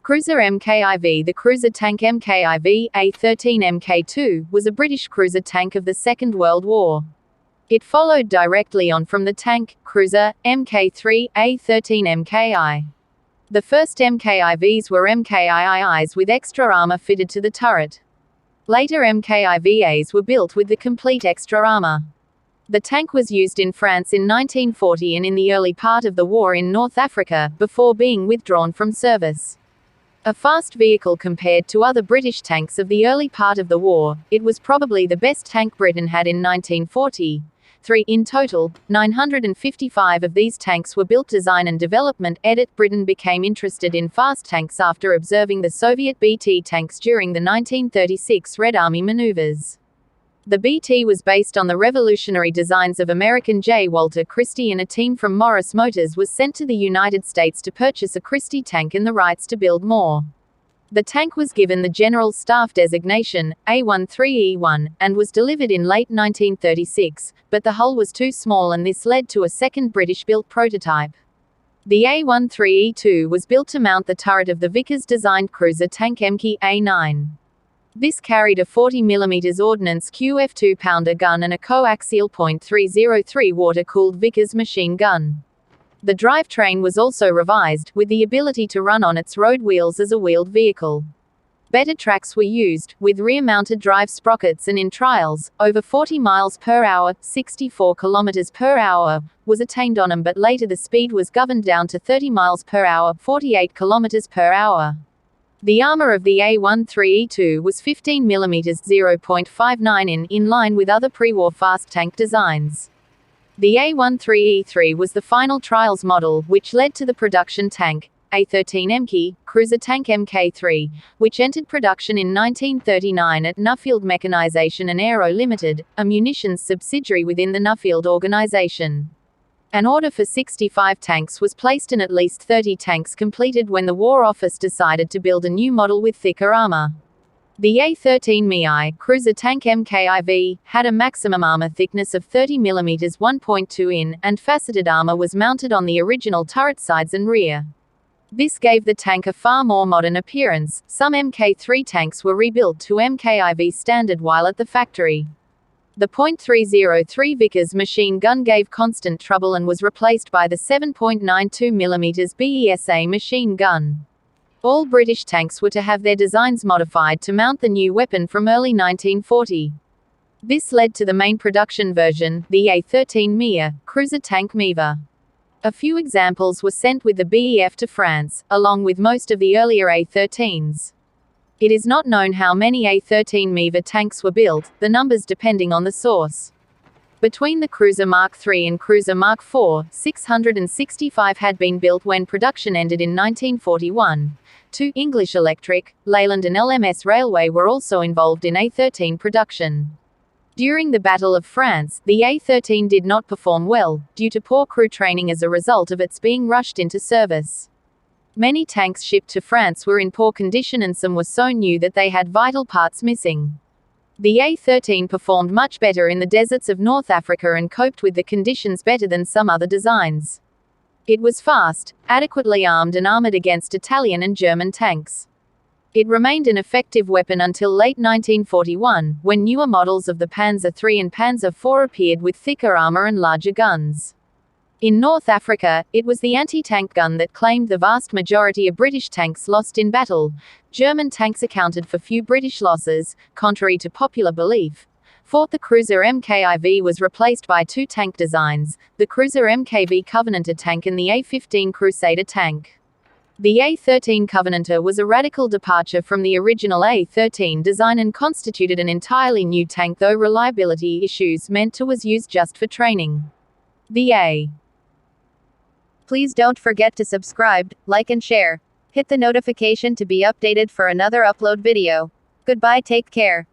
Cruiser MKIV. The cruiser tank MKIV A13 Mk2 was a British cruiser tank of the Second World War. It followed directly on from the tank cruiser Mk3 A13 Mki. The first MKIVs were MKIIs with extra armor fitted to the turret. Later MKIVAs were built with the complete extra armor. The tank was used in France in 1940 and in the early part of the war in North Africa, before being withdrawn from service. A fast vehicle compared to other British tanks of the early part of the war, it was probably the best tank Britain had in 1940. In total, 955 of these tanks were built. Design and development. Edit. Britain became interested in fast tanks after observing the Soviet BT tanks during the 1936 Red Army maneuvers. The BT was based on the revolutionary designs of American J. Walter Christie, and a team from Morris Motors was sent to the United States to purchase a Christie tank and the rights to build more. The tank was given the General Staff designation, A13E1, and was delivered in late 1936, but the hull was too small and this led to a second British-built prototype. The A13E2 was built to mount the turret of the Vickers-designed cruiser tank MK A9. This carried a 40mm Ordnance QF 2-pounder gun and a coaxial .303 water-cooled Vickers machine gun. The drivetrain was also revised, with the ability to run on its road wheels as a wheeled vehicle. Better tracks were used, with rear-mounted drive sprockets, and in trials, over 40 miles per hour, 64 kilometers per hour, was attained on them, but later the speed was governed down to 30 miles per hour, 48 kilometers per hour. The armor of the A13E2 was 15mm 0.59 in line with other pre-war fast tank designs. The A13E3 was the final trials model, which led to the production tank, A13 Mk, cruiser tank Mk3, which entered production in 1939 at Nuffield Mechanization and Aero Limited, a munitions subsidiary within the Nuffield organization. An order for 65 tanks was placed and at least 30 tanks completed when the War Office decided to build a new model with thicker armor. The A13 Mi, cruiser tank MKIV, had a maximum armor thickness of 30mm 1.2 in, and faceted armor was mounted on the original turret sides and rear. This gave the tank a far more modern appearance. Some Mk3 tanks were rebuilt to MKIV standard while at the factory. The .303 Vickers machine gun gave constant trouble and was replaced by the 7.92mm BESA machine gun. All British tanks were to have their designs modified to mount the new weapon from early 1940. This led to the main production version, the A13 MIA, cruiser tank MIVA. A few examples were sent with the BEF to France, along with most of the earlier A13s. It is not known how many A13 MIVA tanks were built, the numbers depending on the source. Between the Cruiser Mark III and Cruiser Mark IV, 665 had been built when production ended in 1941. English Electric, Leyland and LMS Railway were also involved in A13 production. During the Battle of France, the A13 did not perform well, due to poor crew training as a result of its being rushed into service. Many tanks shipped to France were in poor condition and some were so new that they had vital parts missing. The A13 performed much better in the deserts of North Africa and coped with the conditions better than some other designs. It was fast, adequately armed and armored against Italian and German tanks. It remained an effective weapon until late 1941, when newer models of the Panzer III and Panzer IV appeared with thicker armor and larger guns. In North Africa, it was the anti-tank gun that claimed the vast majority of British tanks lost in battle. German tanks accounted for few British losses, contrary to popular belief. The cruiser MKIV was replaced by two tank designs, the cruiser MKV Covenanter tank and the A15 Crusader tank. The A13 Covenanter was a radical departure from the original A13 design and constituted an entirely new tank, though reliability issues meant it was used just for training. Please don't forget to subscribe, like and share. Hit the notification to be updated for another upload video. Goodbye, take care.